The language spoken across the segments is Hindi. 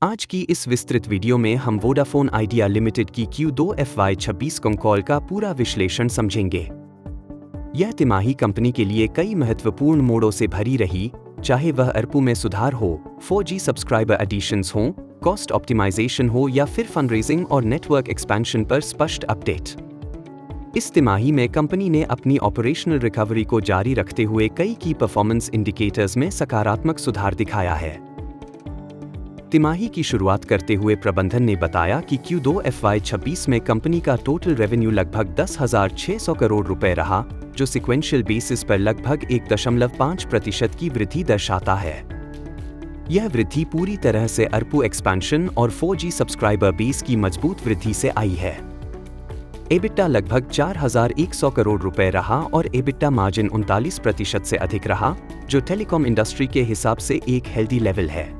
आज की इस विस्तृत वीडियो में हम वोडाफोन आइडिया लिमिटेड की Q2 FY26 कॉल का पूरा विश्लेषण समझेंगे। यह तिमाही कंपनी के लिए कई महत्वपूर्ण मोड़ों से भरी रही, चाहे वह ARPU में सुधार हो, 4G सब्सक्राइबर एडिशंस हों, कॉस्ट ऑप्टिमाइजेशन हो या फिर फंडरेजिंग और नेटवर्क एक्सपेंशन पर स्पष्ट अपडेट। इस तिमाही में कंपनी ने अपनी ऑपरेशनल रिकवरी को जारी रखते हुए कई की परफॉर्मेंस इंडिकेटर्स में सकारात्मक सुधार दिखाया है। तिमाही की शुरुआत करते हुए प्रबंधन ने बताया कि Q2 FY26 में कंपनी का टोटल रेवेन्यू लगभग 10,600 करोड़ रुपए रहा, जो सिक्वेंशियल बेसिस पर लगभग 1.5% की वृद्धि दर्शाता है। यह वृद्धि पूरी तरह से ARPU एक्सपेंशन और 4G सब्सक्राइबर बेस की मजबूत वृद्धि से आई है। EBITDA लगभग 4,100 करोड़ रुपए रहा और EBITDA मार्जिन 39% से अधिक रहा, जो टेलीकॉम इंडस्ट्री के हिसाब से एक हेल्दी लेवल है।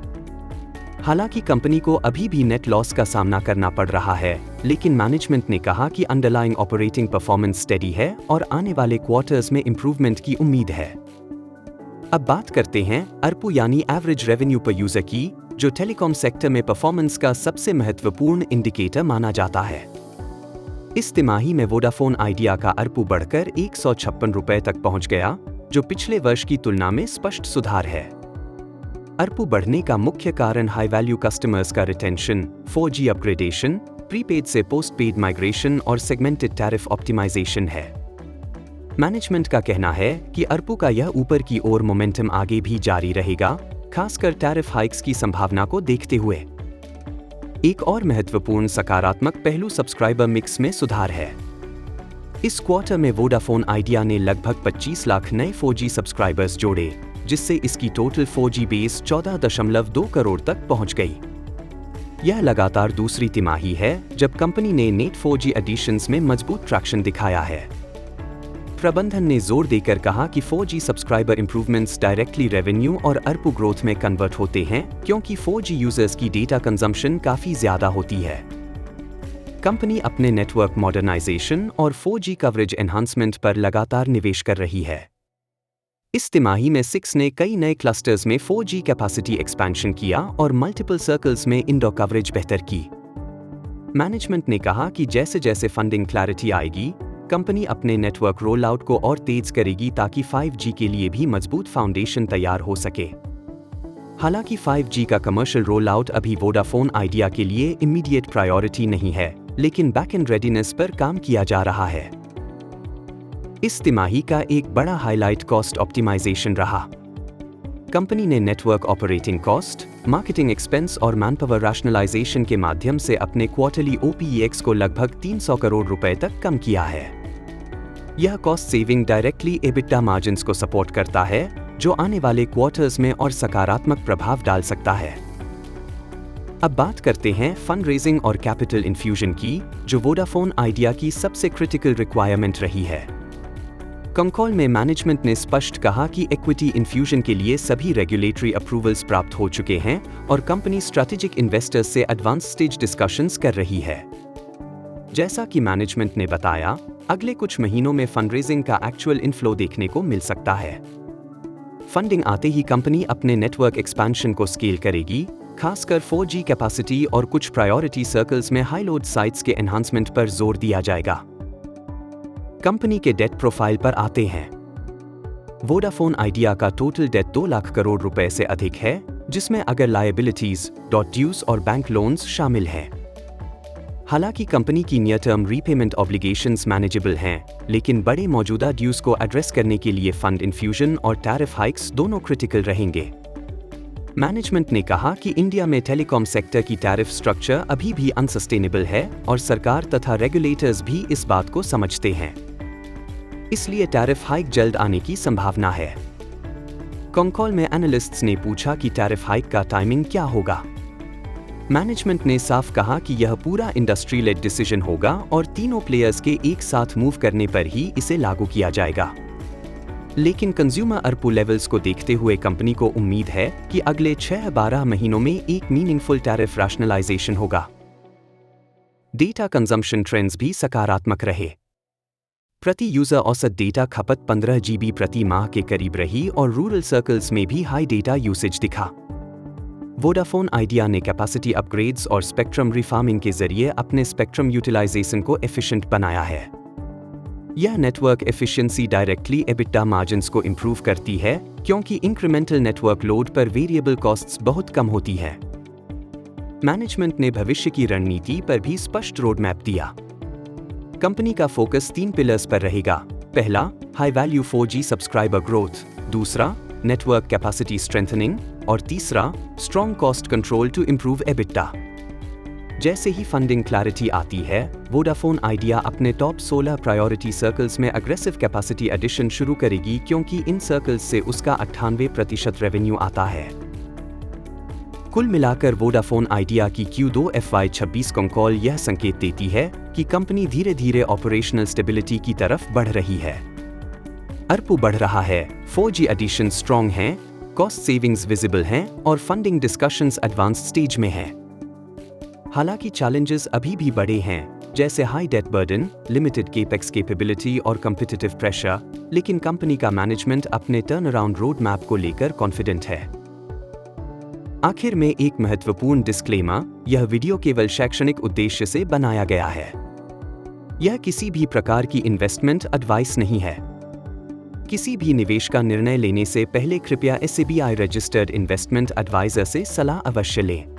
हालांकि कंपनी को अभी भी नेट लॉस का सामना करना पड़ रहा है, लेकिन मैनेजमेंट ने कहा कि अंडरलाइंग ऑपरेटिंग परफॉर्मेंस स्टेडी है और आने वाले क्वार्टर्स में इंप्रूवमेंट की उम्मीद है। अब बात करते हैं ARPU यानी एवरेज रेवेन्यू पर यूजर की, जो टेलीकॉम सेक्टर में परफॉर्मेंस का सबसे महत्वपूर्ण इंडिकेटर माना जाता है। इस तिमाही में वोडाफोन आइडिया का ARPU बढ़कर 156 रुपए तक पहुंच गया, जो पिछले वर्ष की तुलना में स्पष्ट सुधार है। ARPU बढ़ने का मुख्य कारण हाई वैल्यू कस्टमर्स का रिटेंशन, 4G अपग्रेडेशन, प्रीपेड से पोस्ट पेड माइग्रेशन और सेगमेंटेड टैरिफ ऑप्टिमाइजेशन है। मैनेजमेंट का कहना है कि ARPU का यह ऊपर की ओर मोमेंटम आगे भी जारी रहेगा, खासकर टैरिफ हाइक्स की संभावना को देखते हुए। एक और महत्वपूर्ण सकारात्मक पहलू सब्सक्राइबर मिक्स में सुधार है। इस क्वार्टर में वोडाफोन आइडिया ने लगभग 25 लाख नए 4G सब्सक्राइबर्स जोड़े, जिससे इसकी टोटल 4G बेस 14.2 करोड़ तक पहुंच गई। यह लगातार दूसरी तिमाही है जब कंपनी ने नेट 4G एडिशंस में मजबूत ट्रैक्शन दिखाया है। प्रबंधन ने जोर देकर कहा कि 4G subscriber improvements directly revenue और ARPU ग्रोथ में कन्वर्ट होते हैं, क्योंकि 4G यूजर्स की डेटा कंजम्पशन काफी ज्यादा होती है। कंपनी अपने नेटवर्क मॉडर्नाइजेशन और 4G कवरेज एनहांसमेंट पर लगातार निवेश कर रही है। इस तिमाही में 6 ने कई नए क्लस्टर्स में 4G कैपेसिटी एक्सपेंशन किया और मल्टीपल सर्कल्स में इंडोर कवरेज बेहतर की। मैनेजमेंट ने कहा कि जैसे जैसे फंडिंग क्लैरिटी आएगी, कंपनी अपने नेटवर्क रोल आउट को और तेज करेगी ताकि 5G के लिए भी मजबूत फाउंडेशन तैयार हो सके। हालांकि 5G का कमर्शियल रोल आउट अभी वोडाफोन आइडिया के लिए इमीडिएट प्रायोरिटी नहीं है, लेकिन बैकएंड रेडीनेस पर काम किया जा रहा है। इस तिमाही का एक बड़ा हाईलाइट कॉस्ट ऑप्टिमाइजेशन रहा। कंपनी ने network operating cost, marketing expense और मैनपावर रैशनलाइजेशन के माध्यम से अपने क्वार्टरली OPEX को लगभग 300 करोड़ रुपए तक कम किया है। यह cost saving directly EBITDA margins को सपोर्ट करता है, जो आने वाले क्वार्टर्स में और सकारात्मक प्रभाव डाल सकता है। अब बात करते हैं फंड रेजिंग और कैपिटल इन्फ्यूजन की, जो वोडाफोन आइडिया की सबसे क्रिटिकल रिक्वायरमेंट रही है। कॉल में मैनेजमेंट ने स्पष्ट कहा कि इक्विटी इन्फ्यूजन के लिए सभी रेगुलेटरी अप्रूवल्स प्राप्त हो चुके हैं और कंपनी स्ट्रैटेजिक इन्वेस्टर्स से एडवांस स्टेज डिस्कशंस कर रही है। जैसा कि मैनेजमेंट ने बताया, अगले कुछ महीनों में फंडरेजिंग का एक्चुअल इनफ्लो देखने को मिल सकता है। फंडिंग आते ही कंपनी अपने नेटवर्क एक्सपेंशन को स्केल करेगी, खासकर 4G कैपेसिटी और कुछ प्रायोरिटी सर्कल्स में हाई लोड साइट्स के एनहांसमेंट पर जोर दिया जाएगा। कंपनी के डेट प्रोफाइल पर आते हैं। वोडाफोन आइडिया का टोटल डेट 2 लाख करोड़ रुपए से अधिक है, जिसमें अगर लायबिलिटीज, ड्यूज और बैंक लोन्स शामिल हैं। हालांकि कंपनी की near term repayment obligations manageable हैं, लेकिन बड़े मौजूदा ड्यूज को एड्रेस करने के लिए फंड इन्फ्यूजन और टैरिफ हाइक्स दोनों क्रिटिकल रहेंगे। मैनेजमेंट ने कहा कि इंडिया में टेलीकॉम सेक्टर की टैरिफ स्ट्रक्चर अभी भी अनसस्टेनेबल है और सरकार तथा रेगुलेटर्स भी इस बात को समझते हैं। इसलिए टैरिफ हाइक जल्द आने की संभावना है। कॉल में एनालिस्ट्स ने पूछा कि टैरिफ हाइक का टाइमिंग क्या होगा। मैनेजमेंट ने साफ कहा कि यह पूरा इंडस्ट्री लेड डिसीजन होगा और तीनों प्लेयर्स के एक साथ मूव करने पर ही इसे लागू किया जाएगा। लेकिन कंज्यूमर ARPU लेवल्स को देखते हुए कंपनी को उम्मीद है कि अगले 6-12 महीनों में एक मीनिंगफुल टैरिफ रैशनलाइजेशन होगा। डेटा कंजम्पशन ट्रेंड्स भी सकारात्मक रहे। प्रति यूजर औसत डेटा खपत 15 GB प्रति माह के करीब रही और रूरल सर्कल्स में भी हाई डेटा यूसेज दिखा। वोडाफोन आइडिया ने कैपेसिटी अपग्रेड्स और स्पेक्ट्रम रिफार्मिंग के जरिए अपने स्पेक्ट्रम यूटिलाइजेशन को एफिशिएंट बनाया है। यह network efficiency directly EBITDA margins को इंप्रूव करती है क्योंकि इंक्रीमेंटल नेटवर्क लोड पर वेरिएबल कॉस्ट्स बहुत कम होती है। मैनेजमेंट ने भविष्य की रणनीति पर भी स्पष्ट रोड मैप दिया। कंपनी का फोकस 3 पिलर्स पर रहेगा। पहला, high value 4G subscriber growth, दूसरा, नेटवर्क कैपेसिटी स्ट्रेंथनिंग और तीसरा, strong cost control to improve EBITDA. जैसे ही फंडिंग क्लैरिटी आती है, वोडाफोन आइडिया अपने टॉप 16 प्रायोरिटी सर्कल्स में अग्रेसिव कैपेसिटी एडिशन शुरू करेगी क्योंकि इन सर्कल्स से उसका 98% रेवेन्यू आता है। कुल मिलाकर वोडाफोन आइडिया की Q2 FY26 कॉल यह संकेत देती है कि कंपनी धीरे धीरे ऑपरेशनल स्टेबिलिटी की तरफ बढ़ रही है। ARPU बढ़ रहा है, 4G एडिशन स्ट्रॉन्ग हैं, कॉस्ट सेविंग्स विजिबल हैं और फंडिंग डिस्कशंस एडवांस स्टेज में हैं। हालांकि चैलेंजेस अभी भी बड़े हैं, जैसे high debt burden, limited capex capability और कॉम्पिटिटिव प्रेशर, लेकिन कंपनी का मैनेजमेंट अपने टर्न अराउंड रोड मैप को लेकर कॉन्फिडेंट है। आखिर में एक महत्वपूर्ण डिस्क्लेमर, यह वीडियो केवल शैक्षणिक उद्देश्य से बनाया गया है। यह किसी भी प्रकार की इन्वेस्टमेंट एडवाइस नहीं है। किसी भी निवेश का निर्णय लेने से पहले कृपया SEBI रजिस्टर्ड इन्वेस्टमेंट एडवाइजर से सलाह अवश्य लें।